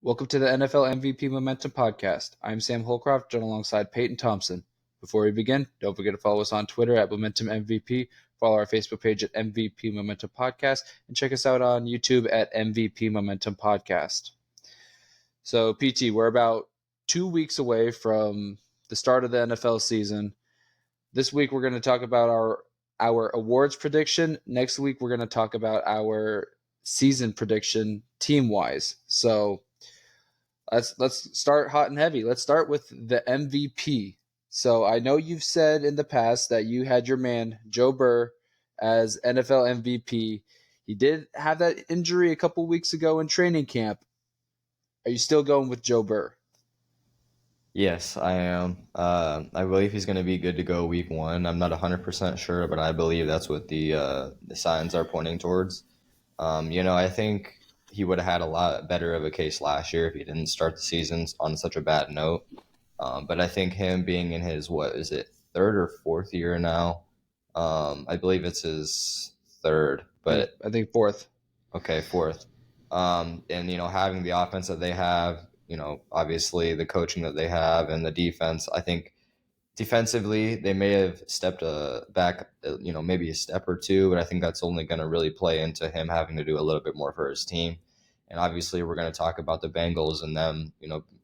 Welcome to the NFL MVP Momentum Podcast. I'm Sam Holcroft, joined alongside Payton Thompson. Before we begin, don't forget to follow us on Twitter at Momentum MVP, follow our Facebook page at MVP Momentum Podcast, and check us out on YouTube at MVP Momentum Podcast. So, PT, we're about 2 weeks away from the start of the NFL season. This week, we're going to talk about our awards prediction. Next week, we're going to talk about our season prediction team-wise. So, let's start hot and heavy. Let's start with the MVP. So I know you've said in the past that you had your man Joe Burrow as NFL MVP. He did have that injury a couple weeks ago in training camp. Are you still going with Joe Burrow? Yes, I am. I believe he's going to be good to go week 1. I'm not 100% sure, but I believe that's what the signs are pointing towards. I think he would have had a lot better of a case last year if he didn't start the season on such a bad note. But I think him being in his, third or fourth year now? I believe it's his third, but I think fourth. Okay, fourth. And, having the offense that they have, obviously the coaching that they have and the defense, I think defensively they may have stepped back, maybe a step or two, but I think that's only going to really play into him having to do a little bit more for his team. And obviously we're going to talk about the Bengals and them,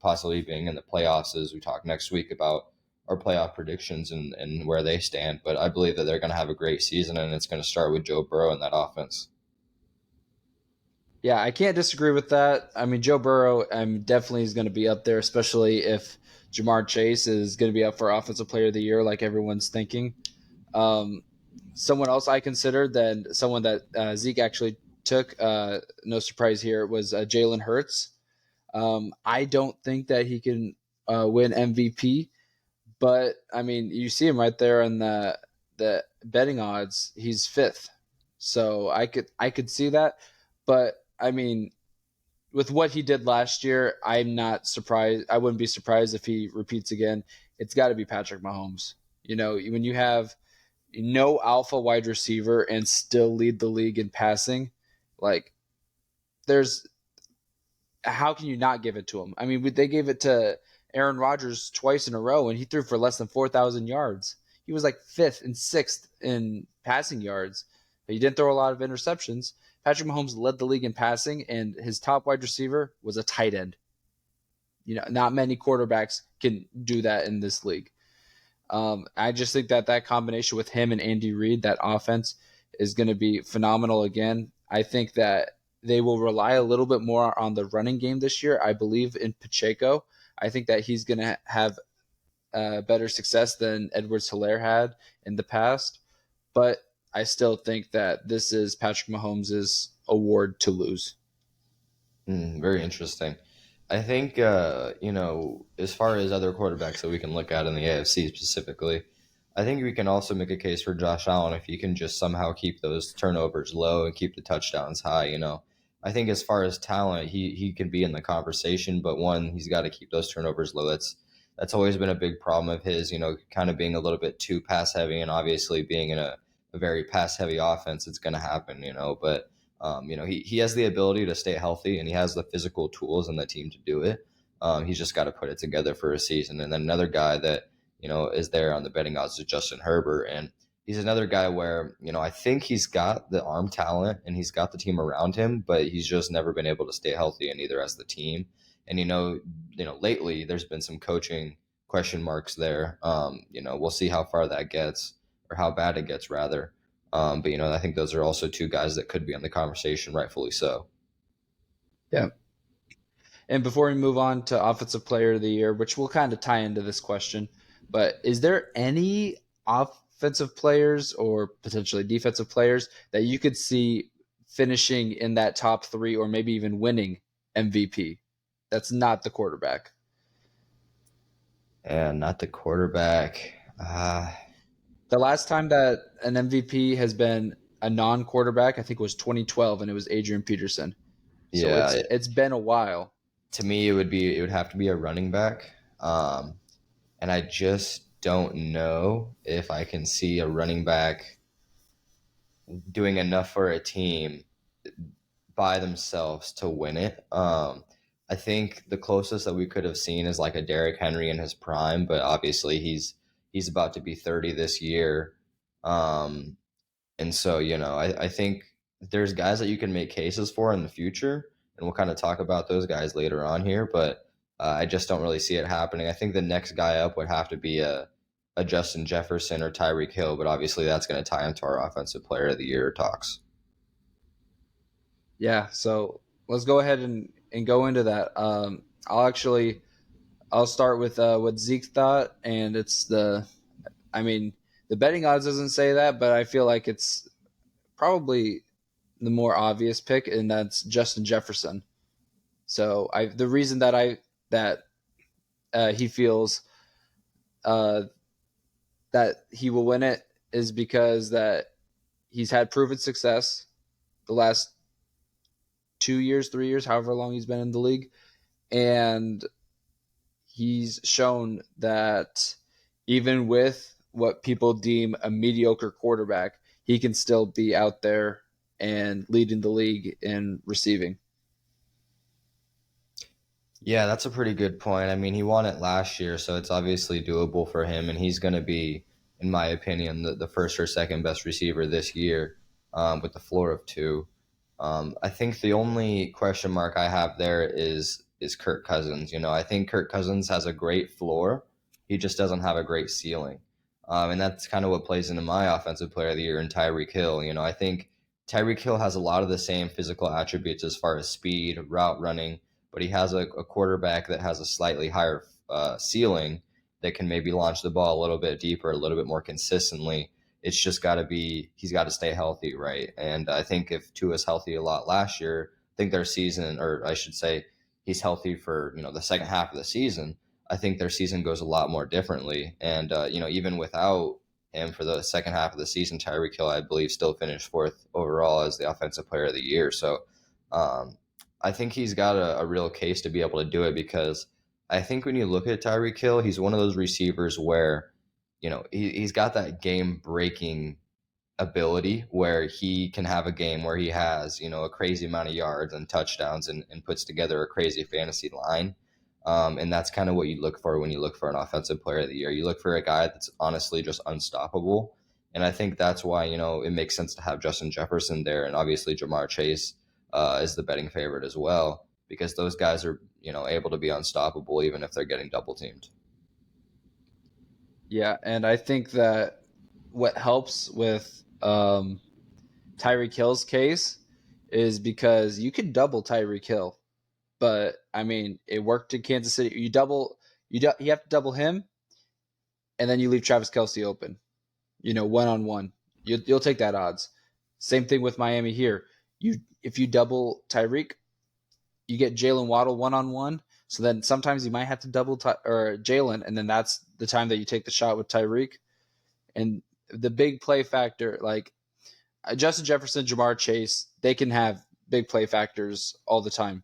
possibly being in the playoffs as we talk next week about our playoff predictions and where they stand. But I believe that they're going to have a great season, and it's going to start with Joe Burrow and that offense. Yeah, I can't disagree with that. I mean, Joe Burrow definitely is going to be up there, especially if Jamar Chase is going to be up for Offensive Player of the Year like everyone's thinking. Someone else I considered, then someone that Zeke actually took, no surprise here, was Jalen Hurts. I don't think that he can win MVP, but, I mean, you see him right there in the betting odds. He's fifth. So I could see that. But, I mean, with what he did last year, I'm not surprised. I wouldn't be surprised if he repeats again. It's got to be Patrick Mahomes. When you have no alpha wide receiver and still lead the league in passing, how can you not give it to him? I mean, they gave it to Aaron Rodgers twice in a row, and he threw for less than 4,000 yards. He was like fifth and sixth in passing yards, but he didn't throw a lot of interceptions. Patrick Mahomes led the league in passing, and his top wide receiver was a tight end. Not many quarterbacks can do that in this league. I just think that combination with him and Andy Reid, that offense, is going to be phenomenal again. I think that they will rely a little bit more on the running game this year. I believe in Pacheco. I think that he's going to have better success than Edwards-Helaire had in the past. But I still think that this is Patrick Mahomes' award to lose. Very interesting. I think, as far as other quarterbacks that we can look at in the AFC specifically, I think we can also make a case for Josh Allen if he can just somehow keep those turnovers low and keep the touchdowns high. I think as far as talent, he can be in the conversation, but one, he's got to keep those turnovers low. That's always been a big problem of his, kind of being a little bit too pass heavy, and obviously being in a very pass heavy offense, it's going to happen, but he has the ability to stay healthy, and he has the physical tools in the team to do it. He's just got to put it together for a season. And then another guy that, is there on the betting odds is Justin Herbert. And he's another guy where, I think he's got the arm talent and he's got the team around him, but he's just never been able to stay healthy, and either as the team. And, lately there's been some coaching question marks there. We'll see how far that gets, or how bad it gets rather. But, I think those are also two guys that could be on the conversation, rightfully so. Yeah. And before we move on to Offensive Player of the Year, which will kind of tie into this question, but is there any offensive players or potentially defensive players that you could see finishing in that top 3 or maybe even winning MVP? That's not the quarterback. And not the quarterback. The last time that an MVP has been a non-quarterback, I think, was 2012, and it was Adrian Peterson. So yeah, it's been a while. To me, it would have to be a running back, and I just don't know if I can see a running back doing enough for a team by themselves to win it. I think the closest that we could have seen is like a Derrick Henry in his prime, but obviously he's about to be 30 this year. Um, and so, I think there's guys that you can make cases for in the future, and we'll kind of talk about those guys later on here, but I just don't really see it happening. I think the next guy up would have to be a Justin Jefferson or Tyreek Hill, but obviously that's going to tie into our Offensive Player of the Year talks. Yeah, so let's go ahead and go into that. I'll start with what Zeke thought, and I mean, the betting odds doesn't say that, but I feel like it's probably the more obvious pick, and that's Justin Jefferson. So the reason that he feels uh, that he will win it is because that he's had proven success the last 2 years, 3 years, however long he's been in the league, and he's shown that even with what people deem a mediocre quarterback, he can still be out there and leading the league in receiving. Yeah, that's a pretty good point. I mean, he won it last year, so it's obviously doable for him, and he's going to be, in my opinion, the first or second best receiver this year, with the floor of two. I think the only question mark I have there is Kirk Cousins. I think Kirk Cousins has a great floor. He just doesn't have a great ceiling. And that's kind of what plays into my offensive player of the year in Tyreek Hill. I think Tyreek Hill has a lot of the same physical attributes as far as speed, route running, but he has a quarterback that has a slightly higher ceiling that can maybe launch the ball a little bit deeper, a little bit more consistently. It's just got to be, he's got to stay healthy, right? And I think if Tua's healthy a lot last year, I think their season, or I should say, he's healthy for the second half of the season. I think their season goes a lot more differently. And even without him for the second half of the season, Tyreek Hill, I believe, still finished fourth overall as the Offensive Player of the Year. So um, I think he's got a real case to be able to do it because I think when you look at Tyreek Hill, he's one of those receivers where he's got that game breaking ability where he can have a game where he has, a crazy amount of yards and touchdowns and puts together a crazy fantasy line. And that's kind of what you look for when you look for an offensive player of the year. You look for a guy that's honestly just unstoppable. And I think that's why, it makes sense to have Justin Jefferson there. And obviously Jamar Chase is the betting favorite as well, because those guys are, able to be unstoppable even if they're getting double teamed. Yeah, and I think that what helps with Tyreek Hill's case is because you could double Tyreek Hill, but I mean it worked in Kansas City. You have to double him, and then you leave Travis Kelce open. 1-on-1. You'll take that odds. Same thing with Miami here. If you double Tyreek, you get Jalen Waddle 1-on-1. So then sometimes you might have to double or Jalen, and then that's the time that you take the shot with Tyreek. And the big play factor, like Justin Jefferson, Jamar Chase, they can have big play factors all the time,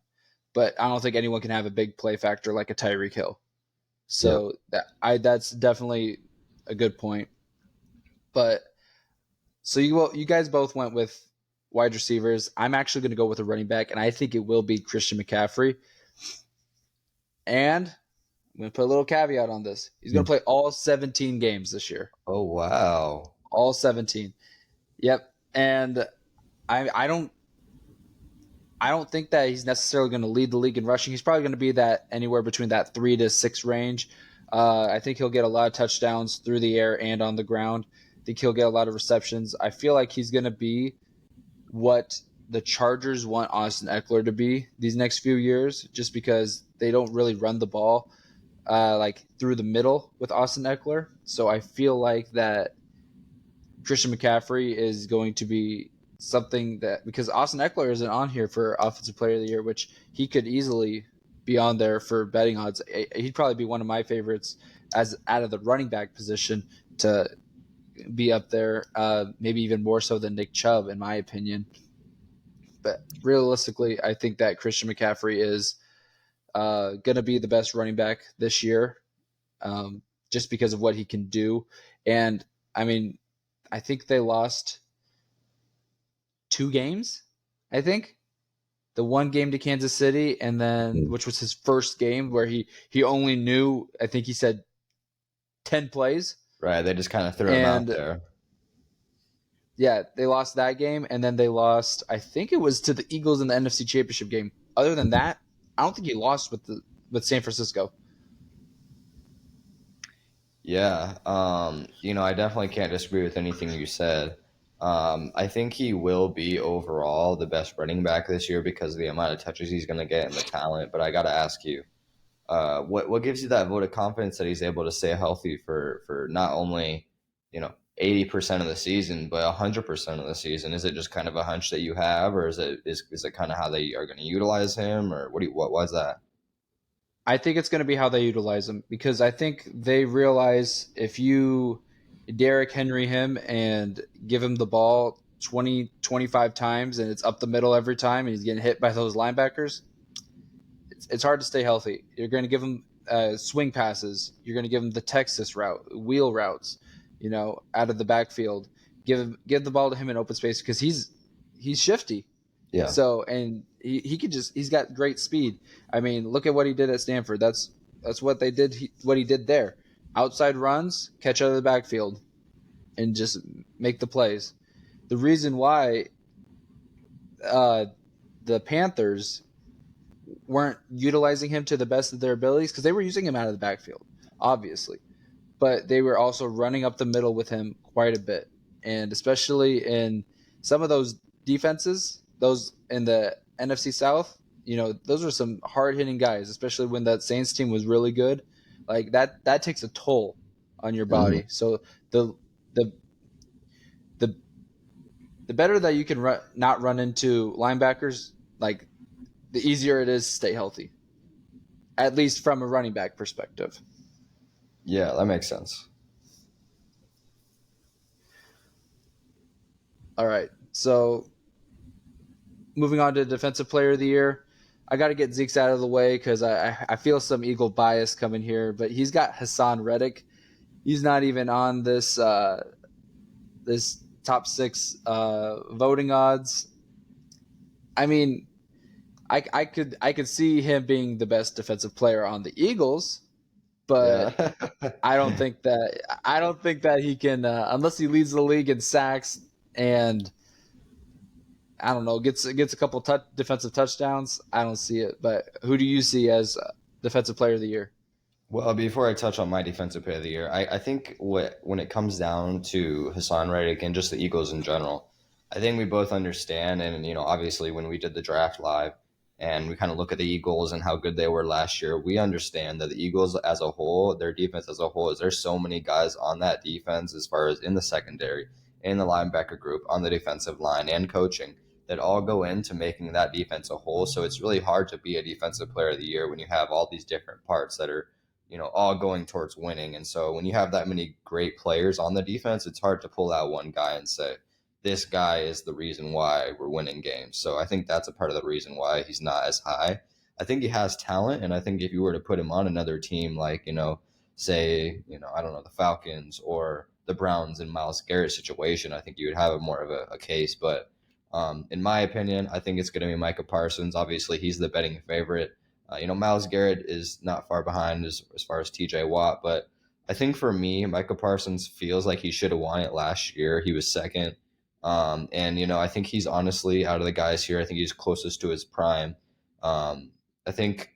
but I don't think anyone can have a big play factor like a Tyreek Hill. Yep. So that's definitely a good point. But so you guys both went with wide receivers. I'm actually going to go with a running back, and I think it will be Christian McCaffrey. And I'm going to put a little caveat on this. He's going to play all 17 games this year. Oh, wow. All 17. Yep. And I don't think that he's necessarily going to lead the league in rushing. He's probably going to be that anywhere between that 3 to 6 range. I think he'll get a lot of touchdowns through the air and on the ground. I think he'll get a lot of receptions. I feel like he's going to be what the Chargers want Austin Eckler to be these next few years, just because they don't really run the ball like through the middle with Austin Eckler. So I feel like that Christian McCaffrey is going to be something that, because Austin Eckler isn't on here for Offensive Player of the Year, which he could easily be on there for betting odds. He'd probably be one of my favorites as out of the running back position to be up there, maybe even more so than Nick Chubb, in my opinion. But realistically, I think that Christian McCaffrey is going to be the best running back this year, just because of what he can do. And I mean, I think they lost 2 games. I think the one game to Kansas City, and then which was his first game where he only knew, I think he said 10 plays. Right. They just kind of threw him out And there. yeah, they lost that game, and then they lost, I think it was to the Eagles in the NFC Championship game. Other than that, I don't think he lost with San Francisco. Yeah. I definitely can't disagree with anything you said. I think he will be overall the best running back this year because of the amount of touches he's going to get and the talent. But I got to ask you, what gives you that vote of confidence that he's able to stay healthy for not only 80% of the season, but 100% of the season? Is it just kind of a hunch that you have, or is it kind of how they are going to utilize him, or what was that? I think it's going to be how they utilize him, because I think they realize if you Derrick Henry him and give him the ball 20, 25 times and it's up the middle every time and he's getting hit by those linebackers, it's hard to stay healthy. You're going to give him swing passes. You're going to give him the Texas route, wheel routes, out of the backfield. Give the ball to him in open space because he's shifty. Yeah. So, and he could he's got great speed. I mean, look at what he did at Stanford. That's what they did. What he did there, outside runs, catch out of the backfield, and just make the plays. The reason why uh, the Panthers weren't utilizing him to the best of their abilities, because they were using him out of the backfield, obviously, but they were also running up the middle with him quite a bit, and especially in some of those defenses, those in the NFC South, those are some hard hitting guys, especially when that Saints team was really good. Like that takes a toll on your Mhm. body. So the the the the better that you can not run into linebackers, like the easier it is to stay healthy, at least from a running back perspective. Yeah, that makes sense. All right, so moving on to Defensive Player of the Year. I got to get Zeke's out of the way because I feel some Eagle bias coming here, but he's got Hassan Reddick. He's not even on this top six voting odds. I mean, I could see him being the best defensive player on the Eagles, but Yeah. I don't think that he can unless he leads the league in sacks and I don't know, gets a couple defensive touchdowns. I don't see it. But who do you see as defensive player of the year? Well, before I touch on my defensive player of the year, I think when it comes down to Hassan Reddick and just the Eagles in general, I think we both understand, and obviously when we did the draft live and we kind of look at the Eagles and how good they were last year, we understand that the Eagles as a whole, their defense as a whole, is there's so many guys on that defense as far as in the secondary, in the linebacker group, on the defensive line, and coaching that all go into making that defense a whole. So it's really hard to be a defensive player of the year when you have all these different parts that are all going towards winning. And so when you have that many great players on the defense, it's hard to pull out one guy and say, this guy is the reason why we're winning games. So I think that's a part of the reason why he's not as high. I think he has talent. And I think if you were to put him on another team, like, say, I don't know, the Falcons or the Browns in Miles Garrett's situation, I think you would have a more of a case. But in my opinion, I think it's going to be Micah Parsons. Obviously, he's the betting favorite. Miles Garrett is not far behind as far as TJ Watt, but I think for me, Michael Parsons feels like he should have won it last year. He was second. And, I think he's honestly out of the guys here, I think he's closest to his prime. Um, I think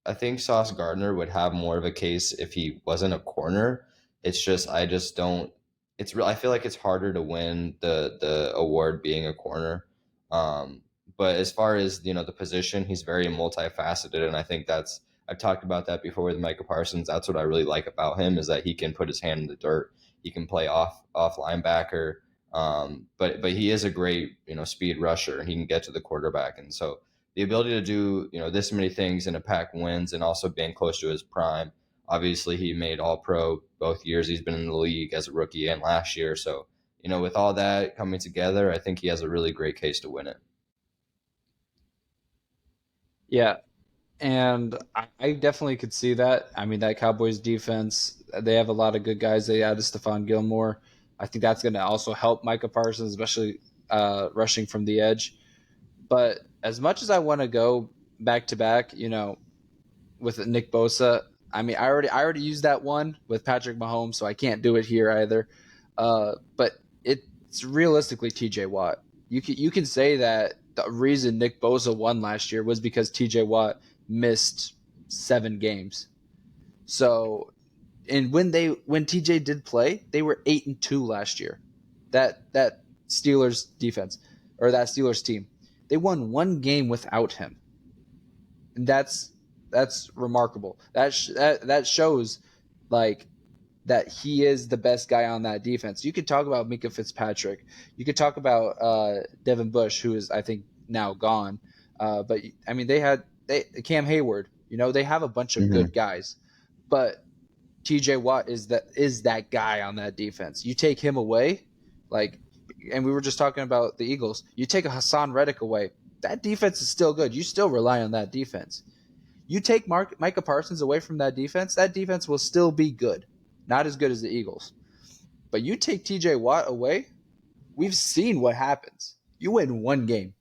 I think Sauce Gardner would have more of a case if he wasn't a corner. I just don't. It's real. I feel like it's harder to win the award being a corner. Um, but as far as the position, he's very multifaceted, and I think I've talked about that before with Micah Parsons. That's what I really like about him is that he can put his hand in the dirt. He can play off linebacker, but he is a great speed rusher, and he can get to the quarterback, and so the ability to do this many things in a pack wins, and also being close to his prime. Obviously, he made All Pro both years he's been in the league as a rookie and last year. So with all that coming together, I think he has a really great case to win it. Yeah, and I definitely could see that. I mean, that Cowboys defense, they have a lot of good guys. They added Stephon Gilmore. I think that's going to also help Micah Parsons, especially rushing from the edge. But as much as I want to go back to back, with Nick Bosa, I mean, I already used that one with Patrick Mahomes, so I can't do it here either. But it's realistically T.J. Watt. You can say that the reason Nick Bosa won last year was because T.J. Watt missed 7 games. So, and when TJ did play, they were 8-2 last year. That Steelers defense or that Steelers team, they won 1 game without him, and that's remarkable. That shows like that he is the best guy on that defense. You could talk about Mika Fitzpatrick. You could talk about Devin Bush, who is I think now gone. But I mean, they Cam Hayward. They have a bunch of Mm-hmm. good guys, but TJ Watt is that guy on that defense. You take him away, like, and we were just talking about the Eagles. You take a Hassan Reddick away, that defense is still good. You still rely on that defense. You take Micah Parsons away from that defense will still be good. Not as good as the Eagles. But you take TJ Watt away, we've seen what happens. You win 1 game.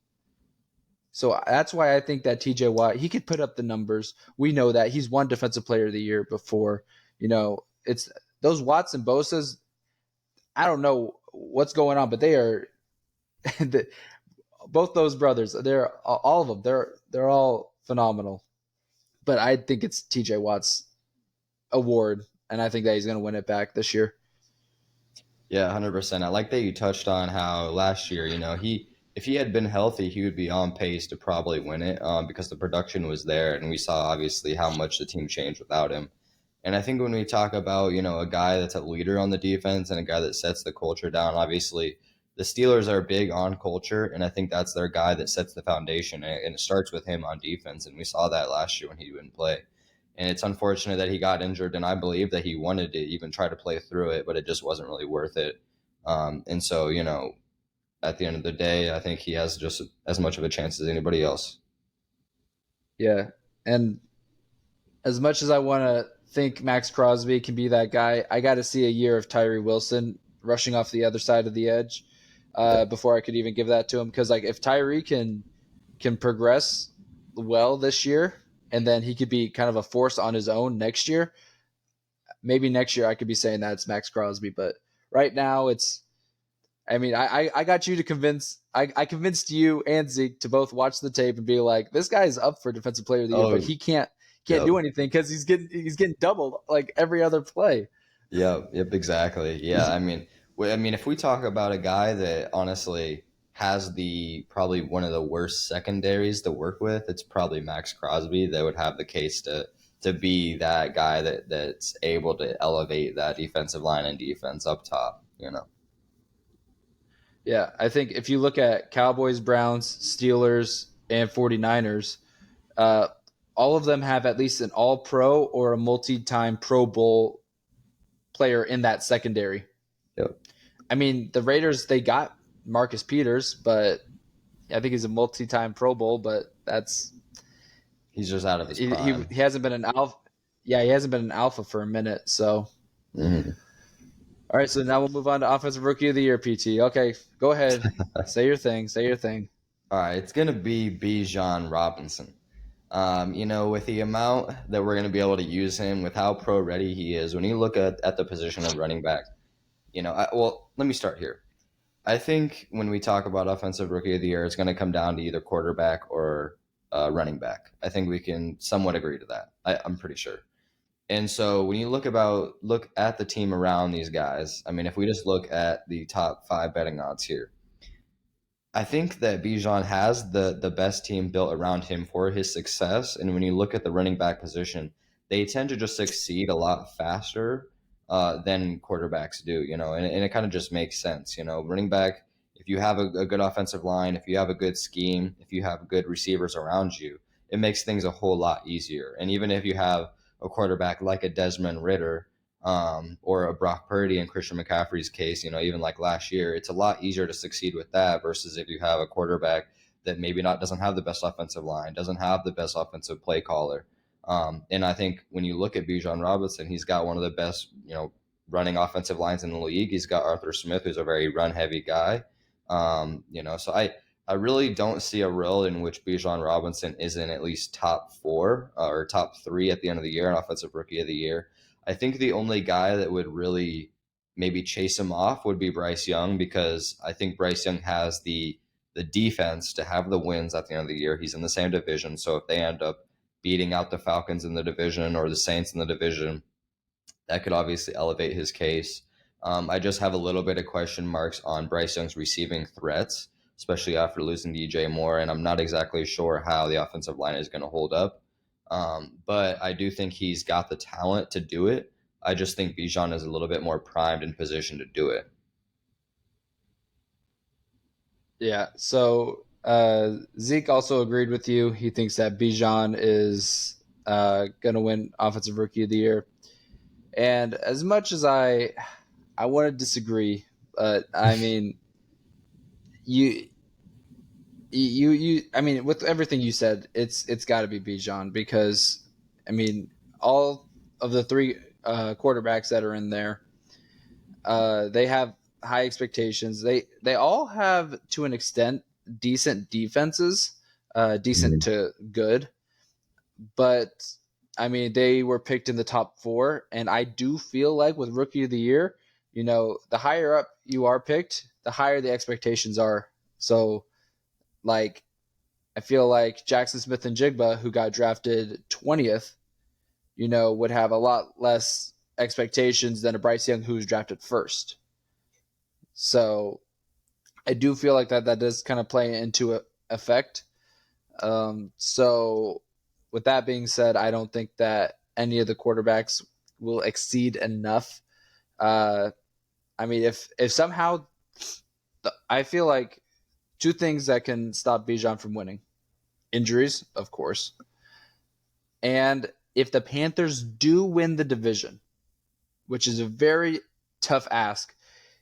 So that's why I think that TJ Watt, he could put up the numbers. We know that he's won Defensive Player of the Year before. It's those Watts and Bosa's. I don't know what's going on, but they are both those brothers. They're all of them. They're all phenomenal. But I think it's TJ Watt's award, and I think that he's going to win it back this year. Yeah, 100%. I like that you touched on how last year, if he had been healthy, he would be on pace to probably win it because the production was there, and we saw obviously how much the team changed without him. And I think when we talk about, a guy that's a leader on the defense and a guy that sets the culture down, obviously the Steelers are big on culture, and I think that's their guy that sets the foundation, and it starts with him on defense. And we saw that last year when he didn't play. And it's unfortunate that he got injured, and I believe that he wanted to even try to play through it, but it just wasn't really worth it. And so, at the end of the day, I think he has just as much of a chance as anybody else. Yeah, and as much as I want to think Max Crosby can be that guy, I got to see a year of Tyree Wilson rushing off the other side of the edge before I could even give that to him. Because like if Tyree can progress well this year, and then he could be kind of a force on his own next year. Maybe next year I could be saying that it's Max Crosby, but right now it's. I mean, I got you to convince. I convinced you and Zeke to both watch the tape and be like, this guy's up for Defensive Player of the Year, but Oh, he can't yep. do anything because he's getting doubled like every other play. Yep, exactly. Yeah, I mean, if we talk about a guy that honestly has the probably one of the worst secondaries to work with, it's probably Max Crosby that would have the case to be that guy that's able to elevate that defensive line and defense up top. Yeah, I think if you look at Cowboys, Browns, Steelers, and 49ers, uh, all of them have at least an All Pro or a multi-time Pro Bowl player in that secondary. Yep. I mean, the Raiders, they got Marcus Peters, but I think he's a multi-time Pro Bowl, but He's just out of his he prime. hasn't been an alpha. Yeah, he hasn't been an alpha for a minute. So, Mm-hmm. all right. So now we'll move on to Offensive Rookie of the Year, PT. Okay, go ahead. Say your thing. Say your thing. All right, it's gonna be Bijan Robinson. With the amount that we're going to be able to use him, with how pro ready he is, when you look at the position of running back, well, let me start here. I think when we talk about offensive rookie of the year, it's going to come down to either quarterback or running back. I think we can somewhat agree to that. I'm pretty sure. And so when you look at the team around these guys, I mean, if we just look at the top 5 betting odds here, I think that Bijan has the best team built around him for his success. And when you look at the running back position, they tend to just succeed a lot faster than quarterbacks do, and it kind of just makes sense. Running back, if you have a good offensive line, if you have a good scheme, if you have good receivers around you, it makes things a whole lot easier. And even if you have a quarterback like a Desmond Ritter, or a Brock Purdy in Christian McCaffrey's case, even like last year, it's a lot easier to succeed with that versus if you have a quarterback that maybe not doesn't have the best offensive line, doesn't have the best offensive play caller. And I think when you look at Bijan Robinson, he's got one of the best, running offensive lines in the league. He's got Arthur Smith, who's a very run heavy guy. So I really don't see a role in which Bijan Robinson isn't at least top four or top three at the end of the year on Offensive Rookie of the Year. I think the only guy that would really maybe chase him off would be Bryce Young, because I think Bryce Young has the defense to have the wins at the end of the year. He's in the same division, so if they end up beating out the Falcons in the division or the Saints in the division, that could obviously elevate his case. I just have a little bit of question marks on Bryce Young's receiving threats, especially after losing DJ Moore, and I'm not exactly sure how the offensive line is going to hold up. But I do think he's got the talent to do it. I just think Bijan is a little bit more primed in position to do it. Yeah. So Zeke also agreed with you. He thinks that Bijan is going to win Offensive Rookie of the Year. And as much as I want to disagree, but I mean, you I mean, with everything you said, it's got to be Bijan because I mean, all of the three quarterbacks that are in there, they have high expectations. They all have, to an extent, decent defenses, decent Mhm. to good, but I mean, they were picked in the top four, and I do feel like with Rookie of the Year, the higher up you are picked, the higher the expectations are. So, like, I feel like Jackson Smith and Jigba, who got drafted 20th, would have a lot less expectations than a Bryce Young who was drafted first. So I do feel like that does kind of play into effect. So with that being said, I don't think that any of the quarterbacks will exceed enough. Uh, I mean, if somehow I feel like two things that can stop Bijan from winning: injuries, of course, and if the Panthers do win the division, which is a very tough ask,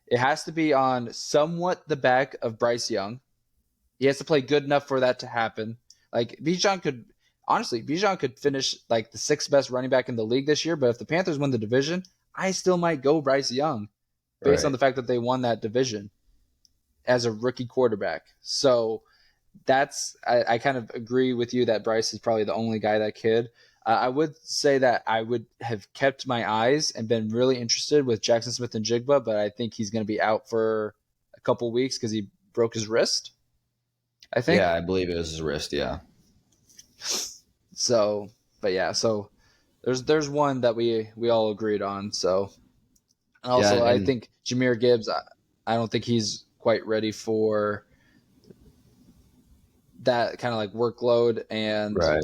it has to be on somewhat the back of Bryce Young. He has to play good enough for that to happen. Like Bijan could finish like the sixth best running back in the league this year. But if the Panthers win the division, I still might go Bryce Young based on Right. the fact that they won that division as a rookie quarterback. So I kind of agree with you that Bryce is probably the only guy that could. I would say that I would have kept my eyes and been really interested with Jackson Smith and Jigba, but I think he's going to be out for a couple weeks because he broke his wrist, I Yeah, think. I believe it was his wrist. Yeah. So, but yeah, so there's one that we all agreed on. So, and Yeah, also I and think Jameer Gibbs, I don't think he's quite ready for that kind of like workload, and right.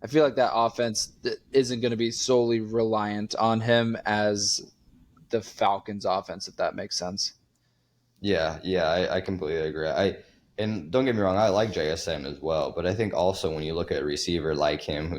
I feel like that offense isn't going to be solely reliant on him as the Falcons offense, if that makes sense. Yeah, I completely agree. And don't get me wrong, I like JSN as well, but I think also when you look at a receiver like him,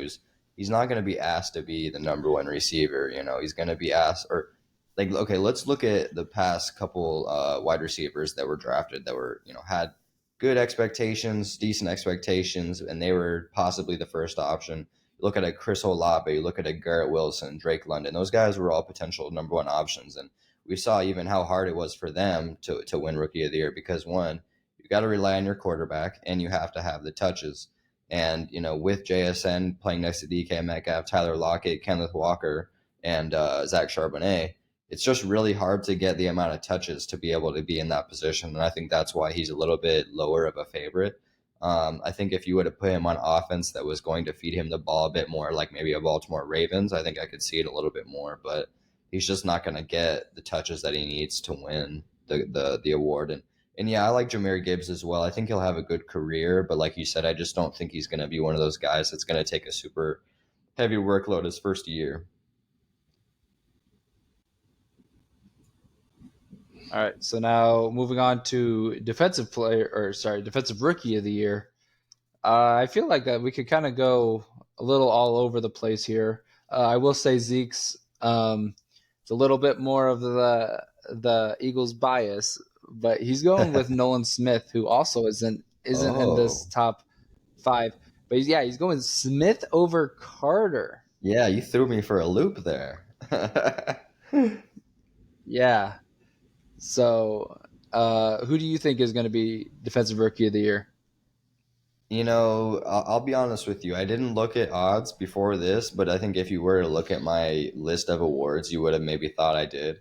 he's not going to be asked to be the number one receiver. He's going to be asked, or like, okay, let's look at the past couple wide receivers that were drafted that were had good expectations, decent expectations, and they were possibly the first option. Look at a Chris Olave, look at a Garrett Wilson, Drake London. Those guys were all potential number one options, and we saw even how hard it was for them to win Rookie of the Year, because one, you got to rely on your quarterback and you have to have the touches. And with JSN playing next to DK Metcalf, Tyler Lockett, Kenneth Walker, and Zach Charbonnet, it's just really hard to get the amount of touches to be able to be in that position. And I think that's why he's a little bit lower of a favorite. I think if you would have put him on offense that was going to feed him the ball a bit more, like maybe a Baltimore Ravens, I think I could see it a little bit more. But he's just not going to get the touches that he needs to win the award. And yeah, I like Jameer Gibbs as well. I think he'll have a good career, but like you said, I just don't think he's going to be one of those guys that's going to take a super heavy workload his first year. All right, so now moving on to defensive rookie of the year. I feel like that we could kind of go a little all over the place here. I will say Zeke's it's a little bit more of the Eagles bias, but he's going with Nolan Smith, who also isn't in this Oh, top five. But he's going Smith over Carter. yeah, you threw me for a loop there. Yeah. So who do you think is going to be defensive rookie of the year? I'll be honest with you. I didn't look at odds before this, but I think if you were to look at my list of awards, you would have maybe thought I did.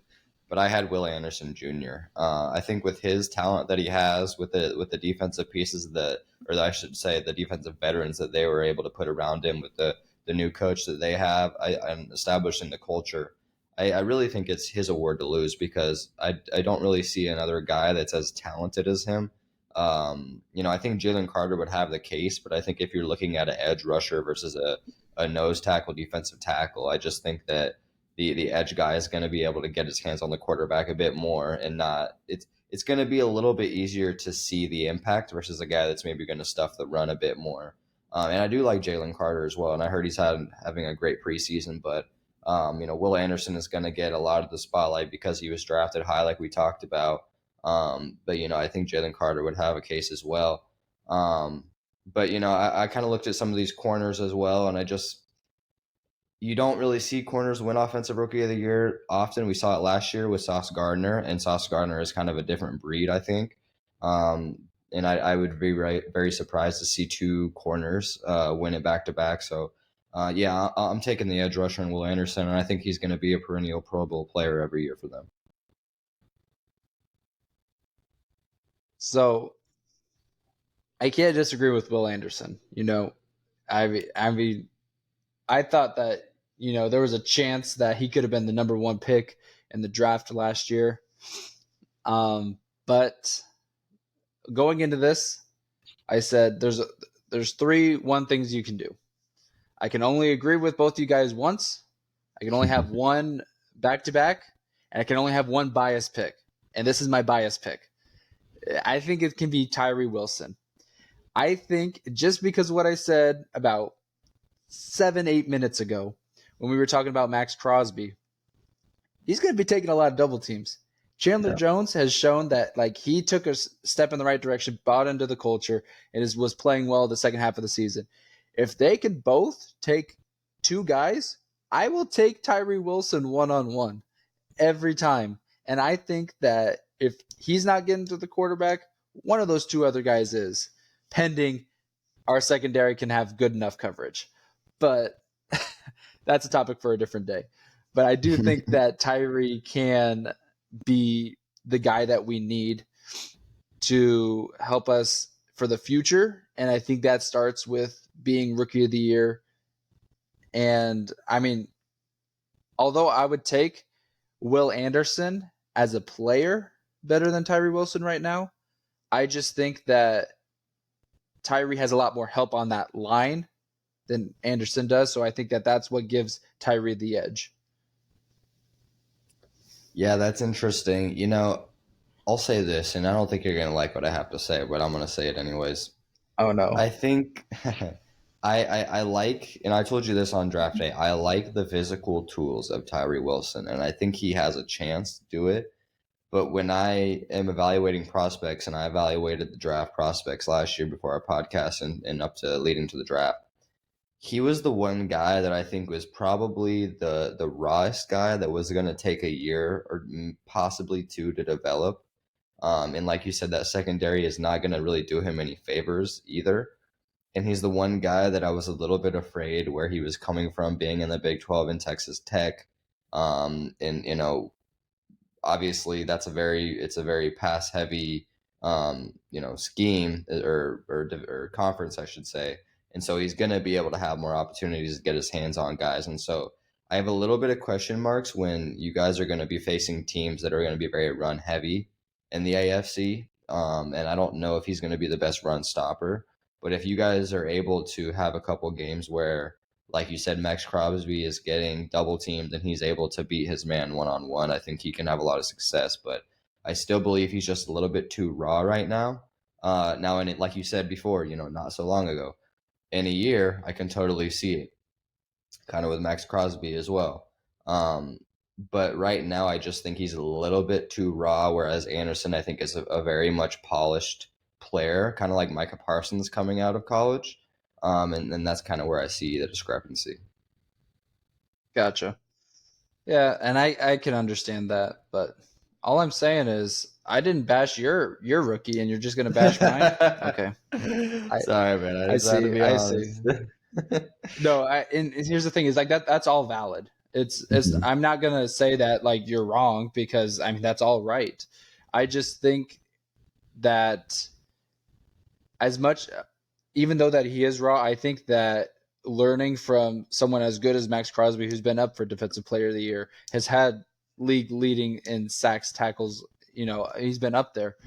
But I had Will Anderson Jr. I think with his talent that he has, with the defensive pieces or I should say, the defensive veterans that they were able to put around him, with the new coach that they have, and establishing the culture, I really think it's his award to lose because I don't really see another guy that's as talented as him. I think Jalen Carter would have the case, but I think if you're looking at an edge rusher versus a nose tackle, defensive tackle, I just think that the edge guy is going to be able to get his hands on the quarterback a bit more, and not it's going to be a little bit easier to see the impact versus a guy that's maybe going to stuff the run a bit more. And I do like Jalen Carter as well, and I heard he's having a great preseason, but Will Anderson is going to get a lot of the spotlight because he was drafted high, like we talked about. But I think Jalen Carter would have a case as well. But I kind of looked at some of these corners as well, and you don't really see corners win Offensive Rookie of the Year often. We saw it last year with Sauce Gardner, and Sauce Gardner is kind of a different breed, I think. And I would be very surprised to see two corners win it back to back. So, yeah, I'm taking the edge rusher and Will Anderson, and I think he's going to be a perennial Pro Bowl player every year for them. So I can't disagree with Will Anderson. I thought that there was a chance that he could have been the number one pick in the draft last year. But going into this, I said there's one things you can do. I can only agree with both you guys once. I can only have one back to back, and I can only have one bias pick. And this is my bias pick. I think it can be Tyree Wilson. I think just because of what I said about 7-8 minutes ago when we were talking about Max Crosby, he's going to be taking a lot of double teams. Chandler Jones has shown that he took a step in the right direction, bought into the culture, and was playing well the second half of the season. If they can both take two guys, I will take Tyree Wilson one-on-one every time. And I think that if he's not getting to the quarterback, one of those two other guys is, pending our secondary can have good enough coverage. But that's a topic for a different day. But I do think that Tyree can be the guy that we need to help us for the future. And I think that starts with being Rookie of the Year. And I mean, although I would take Will Anderson as a player better than Tyree Wilson right now, I just think that Tyree has a lot more help on that line than Anderson does. So I think that that's what gives Tyree the edge. Yeah, that's interesting. I'll say this, and I don't think you're going to like what I have to say, but I'm going to say it anyways. Oh, no. I think I like, and I told you this on draft day, I like the physical tools of Tyree Wilson, and I think he has a chance to do it. But when I am evaluating prospects, and I evaluated the draft prospects last year before our podcast and up to leading to the draft, he was the one guy that I think was probably the rawest guy that was going to take a year or possibly two to develop. And like you said, that secondary is not going to really do him any favors either. And he's the one guy that I was a little bit afraid where he was coming from, being in the Big 12 in Texas Tech. And obviously it's a very pass heavy scheme or conference, I should say. And so he's going to be able to have more opportunities to get his hands on guys. And so I have a little bit of question marks when you guys are going to be facing teams that are going to be very run heavy in the AFC. And I don't know if he's going to be the best run stopper. But if you guys are able to have a couple games where, like you said, Max Crosby is getting double teamed and he's able to beat his man one-on-one, I think he can have a lot of success. But I still believe he's just a little bit too raw right now. Now, and like you said before, not so long ago, in a year, I can totally see it, kind of with Max Crosby as well. But right now, I just think he's a little bit too raw, whereas Anderson, I think, is a very much polished player, kind of like Micah Parsons coming out of college. And that's kind of where I see the discrepancy. Gotcha. Yeah, and I can understand that. But all I'm saying is I didn't bash your rookie, and you're just gonna bash mine. Okay, I Sorry, man. I I just had to see. be I see. honest. No, and here's the thing: is like that's all valid. It's Mhm. I'm not gonna say that like you're wrong because I mean that's all right. I just think that as much, even though that he is raw, I think that learning from someone as good as Max Crosby, who's been up for Defensive Player of the Year, has had league leading in sacks, tackles. You know, he's been up there,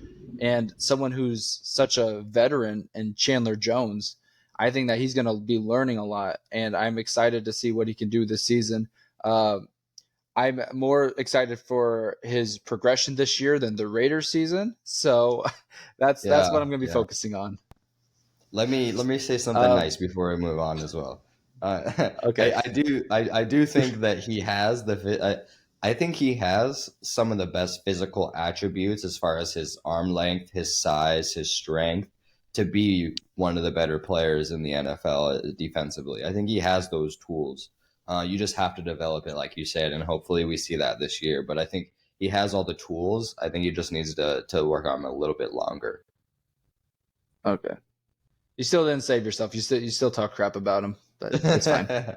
and someone who's such a veteran and Chandler Jones, I think that he's going to be learning a lot, and I'm excited to see what he can do this season. Uh, I'm more excited for his progression this year than the Raiders season, so that's what Yeah, I'm going to be yeah. focusing on. Let me say something Um, nice before we move on as well. okay. I do think that he has I think he has some of the best physical attributes as far as his arm length, his size, his strength to be one of the better players in the NFL defensively. I think he has those tools. You just have to develop it, like you said, and hopefully we see that this year. But I think he has all the tools. I think he just needs to work on them a little bit longer. Okay. You still didn't save yourself. You still talk crap about him, but it's fine.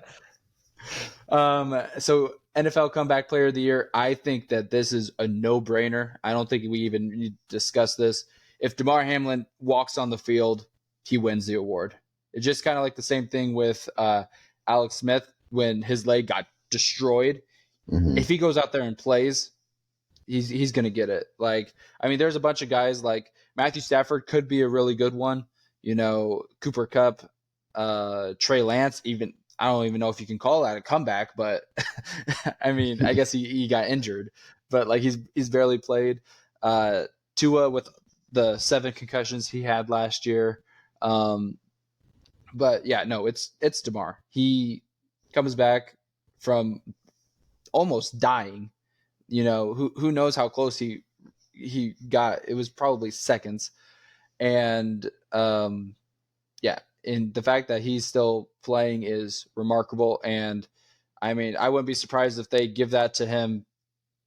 So NFL Comeback Player of the Year. I think that this is a no-brainer. I don't think we even need to discuss this. If Damar Hamlin walks on the field, he wins the award. It's just kind of like the same thing with Alex Smith when his leg got destroyed. If Hmm. he goes out there and plays, he's gonna get it. Like, I mean, there's a bunch of guys like Matthew Stafford could be a really good one. You know, Cooper Cup, Trey Lance. Even I don't even know if you can call that a comeback, but I mean, I guess he got injured, but like he's barely played. Uh, Tua with the 7 concussions he had last year. Um, but yeah, no, it's Damar. He comes back from almost dying. You know, who knows how close he got. It was probably seconds. And yeah, and the fact that he's still playing is remarkable. And I mean, I wouldn't be surprised if they give that to him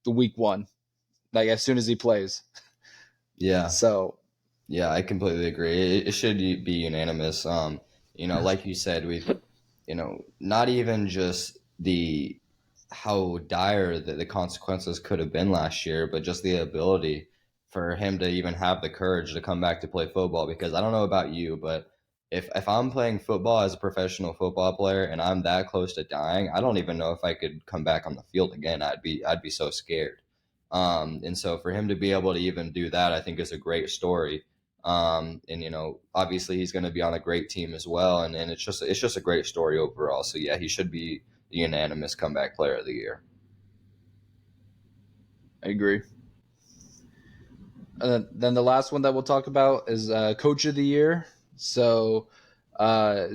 the week 1, like as soon as he plays. Yeah, So yeah, I completely agree. It should be unanimous. Like you said, not even just the how dire the consequences could have been last year, but just the ability for him to even have the courage to come back to play football. Because I don't know about you, but if I'm playing football as a professional football player and I'm that close to dying, I don't even know if I could come back on the field again. I'd be so scared. And so for him to be able to even do that, I think is a great story. And obviously he's going to be on a great team as well, and it's just a great story overall. So yeah, he should be the unanimous comeback player of the year. I agree. Then the last one that we'll talk about is Coach of the Year. So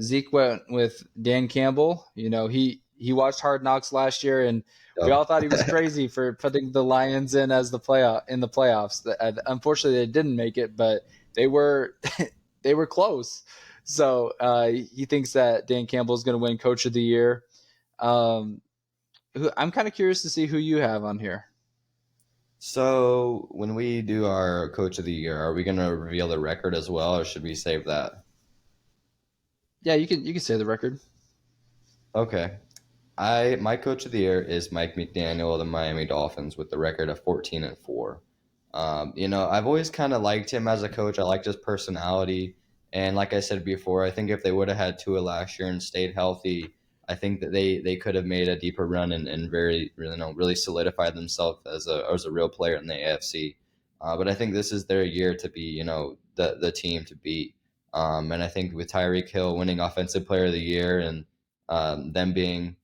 Zeke went with Dan Campbell. You know, he watched Hard Knocks last year, and we Oh. all thought he was crazy for putting the Lions in as the playoffs. Unfortunately, they didn't make it, but they were they were close. So he thinks that Dan Campbell is going to win Coach of the Year. Um, I'm kind of curious to see who you have on here. So when we do our coach of the year, are we going to reveal the record as well, or should we save that? Yeah, you can say the record. Okay. My coach of the year is Mike McDaniel of the Miami Dolphins with the record of 14-4. I've always kind of liked him as a coach. I liked his personality, and like I said before, I think if they would have had Tua last year and stayed healthy, I think that they could have made a deeper run and very really solidified themselves as a real player in the AFC. But I think this is their year to be the team to beat. And I think with Tyreek Hill winning Offensive Player of the Year and them being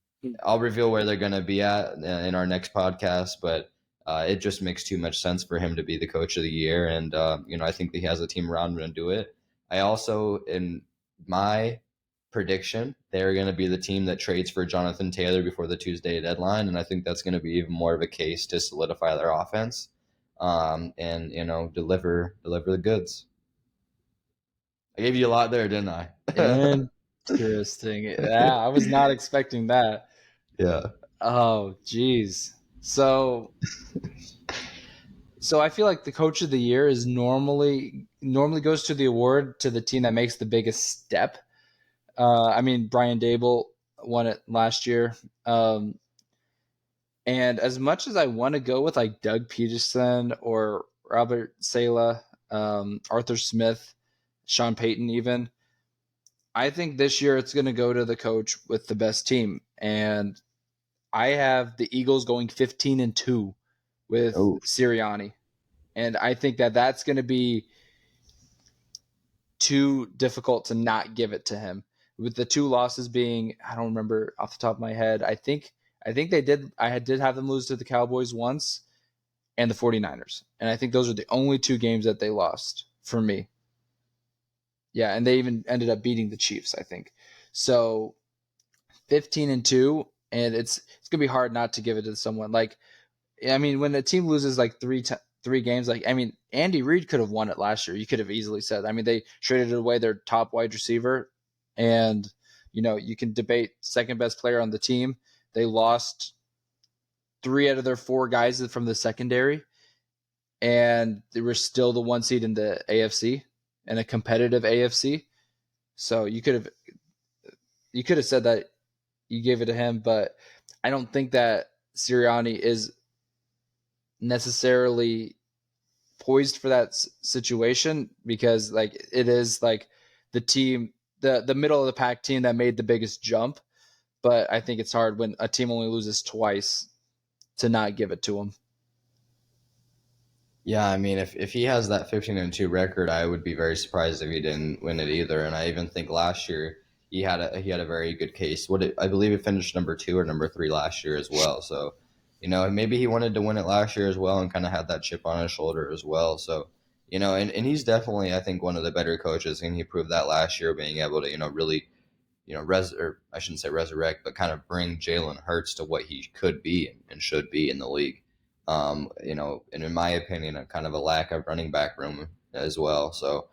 I'll reveal where they're going to be at in our next podcast, but it just makes too much sense for him to be the coach of the year. And, I think that he has a team around him to do it. I also, in my prediction, they're going to be the team that trades for Jonathan Taylor before the Tuesday deadline. And I think that's going to be even more of a case to solidify their offense and, deliver the goods. I gave you a lot there, didn't I? Interesting. Yeah, I was not expecting that. Yeah. Oh, geez. So So I feel like the coach of the year is normally goes to the award to the team that makes the biggest step. I mean, Brian Dable won it last year. And as much as I want to go with like Doug Peterson or Robert Sala, Arthur Smith, Sean Payton, even, I think this year it's going to go to the coach with the best team. And I have the Eagles going 15-2 with Oh, Sirianni. And I think that that's going to be too difficult to not give it to him. With the two losses being, I don't remember off the top of my head. I think they did. Did have them lose to the Cowboys once and the 49ers. And I think those are the only two games that they lost for me. Yeah, and they even ended up beating the Chiefs, I think. So 15-2, and it's gonna be hard not to give it to someone. Like, I mean, when a team loses like three games, like, I mean, Andy Reid could have won it last year. You could have easily said. I mean, they traded away their top wide receiver, and you can debate second best player on the team. They lost three out of their four guys from the secondary, and they were still the one seed in the AFC and a competitive AFC. So you could have said that you gave it to him, but I don't think that Sirianni is necessarily poised for that situation because like it is like the team the middle of the pack team that made the biggest jump, but I think it's hard when a team only loses twice to not give it to them. yeah. I mean, if he has that 15-2 record, I would be very surprised if he didn't win it either. And I even think last year he had a very good case. I believe he finished number two or number three last year as well. So, maybe he wanted to win it last year as well and kind of had that chip on his shoulder as well. So, and he's definitely, I think, one of the better coaches, and he proved that last year, being able to really or I shouldn't say resurrect, but kind of bring Jalen Hurts to what he could be and should be in the league. And in my opinion, a kind of a lack of running back room as well. So,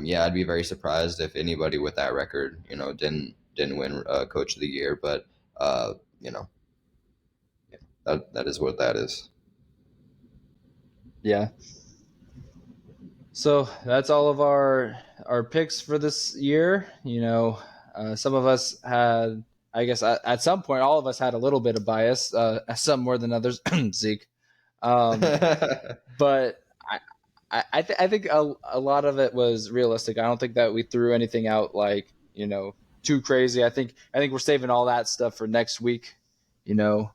yeah, I'd be very surprised if anybody with that record, didn't win Coach of the Year. But, uh, you know, that is what that is. Yeah. So that's all of our picks for this year. Some of us had, I guess, at some point, all of us had a little bit of bias. Some more than others. Zeke. Um, but I think a lot of it was realistic. I don't think that we threw anything out like too crazy. I think we're saving all that stuff for next week. You know,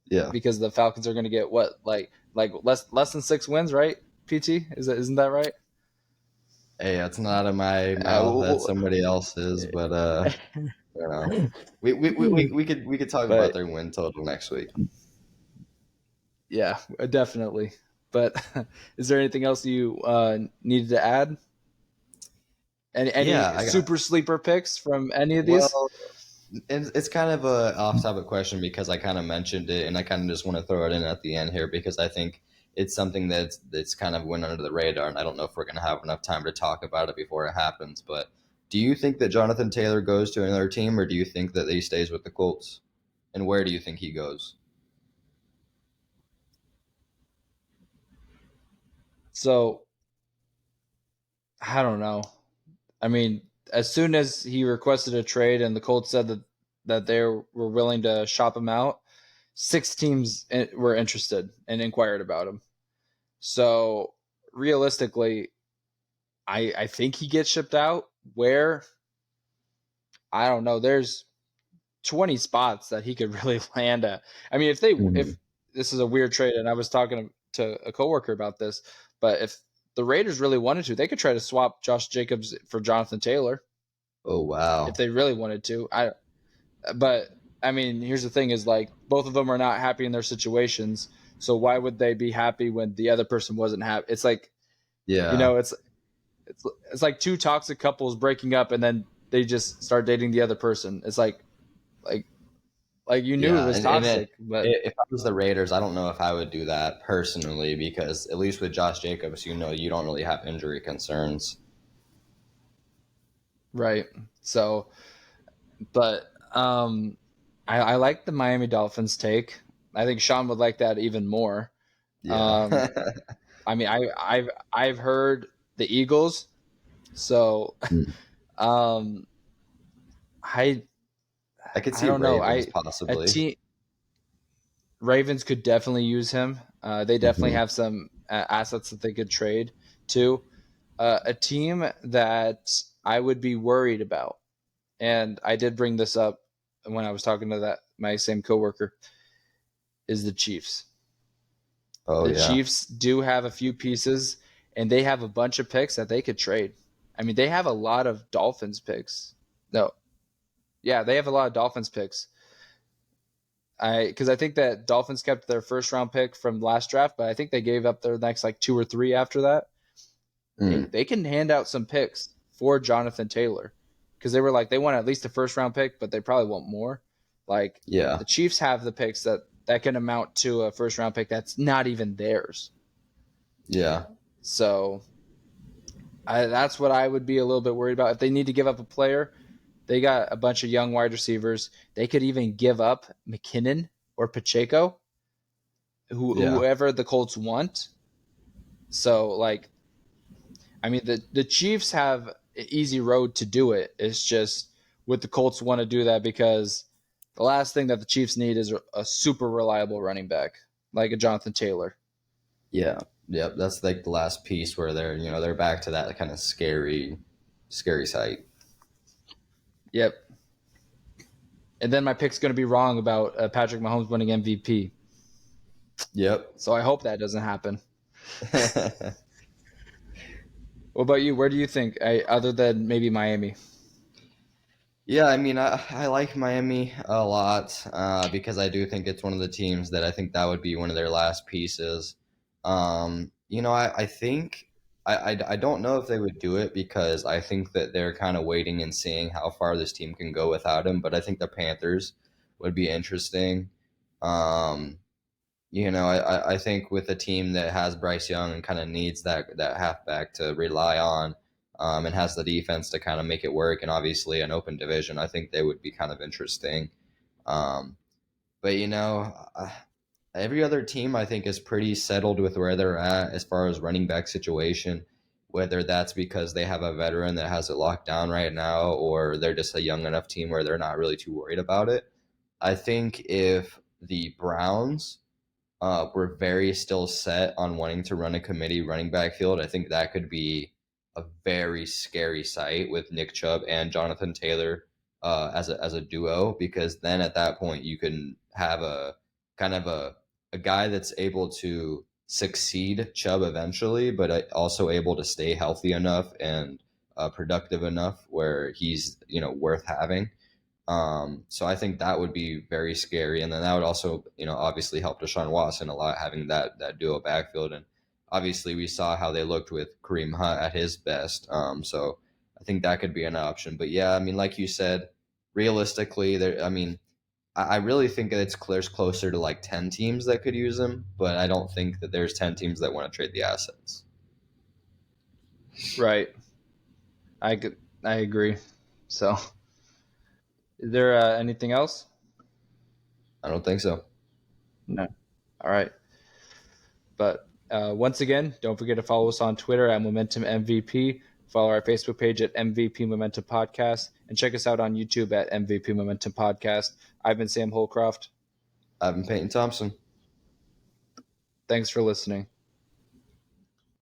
Yeah. because the Falcons are going to get what like less than 6 wins, right? PT isn't that right? Hey, that's not in my Uh, mouth. That's somebody else's. But you know, we could talk about but their win total next week. yeah, definitely. But is there anything else you needed to add? Any Yeah, I got. super sleeper picks from any of these? Well, it's kind of a off-topic question because I kind of mentioned it, and I kind of just want to throw it in at the end here because I think it's something that's kind of went under the radar, and I don't know if we're going to have enough time to talk about it before it happens. But do you think that Jonathan Taylor goes to another team, or do you think that he stays with the Colts? And where do you think he goes? So I don't know. I mean, as soon as he requested a trade and the Colts said that they were willing to shop him out, six teams were interested and inquired about him. So realistically, I think he gets shipped out. Where, I don't know. There's 20 spots that he could really land at. I mean, if Mhm. this is a weird trade, and I was talking to a coworker about this, but if the Raiders really wanted to, they could try to swap Josh Jacobs for Jonathan Taylor Oh if wow, they really wanted to. But I mean, here's the thing: is like both of them are not happy in their situations. So why would they be happy when the other person wasn't happy? It's like you yeah, know, it's like two toxic couples breaking up and then they just start dating the other person. It's like you knew it yeah. was And toxic, but if I was the Raiders, I don't know if I would do that personally because at least with Josh Jacobs, you don't really have injury concerns. right. So, but I like the Miami Dolphins take. I think Sean would like that even more. Yeah. Um, I mean, I've heard the Eagles, so Hmm. um, I I could I see don't know. Ravens A possibly. team Ravens could definitely use him. They definitely Hmm. have some assets that they could trade to. A team that I would be worried about, and I did bring this up when I was talking to that my same coworker, is the Chiefs. Oh The yeah, Chiefs do have a few pieces, and they have a bunch of picks that they could trade. I mean, they have a lot of Dolphins picks. No, yeah, they have a lot of Dolphins picks. Because I think that Dolphins kept their first round pick from last draft, but I think they gave up their next like two or three after that. mm, They can hand out some picks for Jonathan Taylor because they were like they want at least a first round pick, but they probably want more. Like yeah, the Chiefs have the picks that can amount to a first round pick that's not even theirs. yeah, So that's what I would be a little bit worried about. If they need to give up a player, they got a bunch of young wide receivers. They could even give up McKinnon or Pacheco, yeah, whoever the Colts want. So like, I mean, the Chiefs have an easy road to do it. It's just would the Colts want to do that because the last thing that the Chiefs need is a super reliable running back like a Jonathan Taylor. yeah, yep. That's like the last piece where they're back to that kind of scary sight. Yep. And then my pick's going to be wrong about Patrick Mahomes winning MVP. Yep. So I hope that doesn't happen. What about you? Where do you think, other than maybe Miami? Yeah, I mean, I like Miami a lot because I do think it's one of the teams that I think that would be one of their last pieces. I think I don't know if they would do it because I think that they're kind of waiting and seeing how far this team can go without him. But I think the Panthers would be interesting. Um, I think with a team that has Bryce Young and kind of needs that halfback to rely on, and has the defense to kind of make it work, and obviously an open division, I think they would be kind of interesting. Um, but every other team I think is pretty settled with where they're at as far as running back situation. Whether that's because they have a veteran that has it locked down right now, or they're just a young enough team where they're not really too worried about it. I think if the Browns were very still set on wanting to run a committee running back field, I think that could be a very scary sight with Nick Chubb and Jonathan Taylor as a duo, because then at that point you can have a kind of a guy that's able to succeed Chubb eventually, but also able to stay healthy enough and productive enough where he's worth having. So I think that would be very scary, and then that would also, obviously help Deshaun Watson a lot having that duo backfield, and obviously we saw how they looked with Kareem Hunt at his best. So I think that could be an option. But yeah, I mean, like you said, realistically, there. I mean, I really think that there's closer to like 10 teams that could use him, but I don't think that there's 10 teams that want to trade the assets. Right. I I agree. So, is there anything else? I don't think so. No. All right. But once again, don't forget to follow us on Twitter at Momentum MVP. Follow our Facebook page at MVP Momentum Podcast, and check us out on YouTube at MVP Momentum Podcast. I've been Sam Holcroft. I've been Payton Thompson. Thanks for listening.